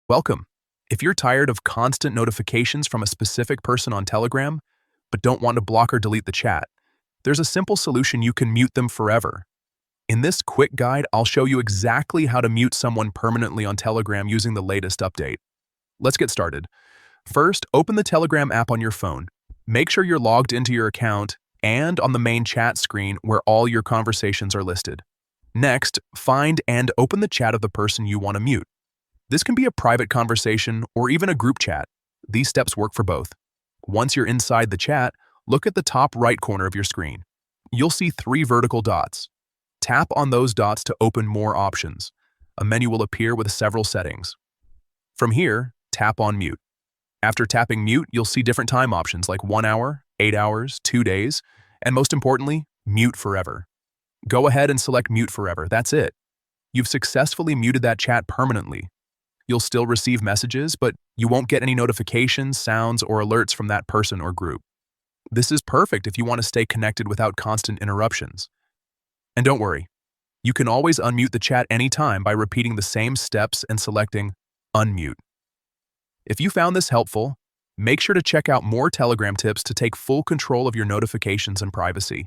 Welcome. If you're tired of constant notifications from a specific person on Telegram, but don't want to block or delete the chat, there's a simple solution: you can mute them forever. In this quick guide, I'll show you exactly how to mute someone permanently on Telegram using the latest update. Let's get started. First, open the Telegram app on your phone. Make sure you're logged into your account and on the main chat screen where all your conversations are listed. Next, find and open the chat of the person you want to mute. This can be a private conversation or even a group chat. These steps work for both. Once you're inside the chat, look at the top right corner of your screen. You'll see 3 vertical dots. Tap on those dots to open more options. A menu will appear with several settings. From here, tap on Mute. After tapping Mute, you'll see different time options like 1 hour, 8 hours, 2 days, and most importantly, Mute Forever. Go ahead and select Mute Forever. That's it. You've successfully muted that chat permanently. You'll still receive messages, but you won't get any notifications, sounds, or alerts from that person or group. This is perfect if you want to stay connected without constant interruptions. And don't worry, you can always unmute the chat anytime by repeating the same steps and selecting Unmute. If you found this helpful, make sure to check out more Telegram tips to take full control of your notifications and privacy.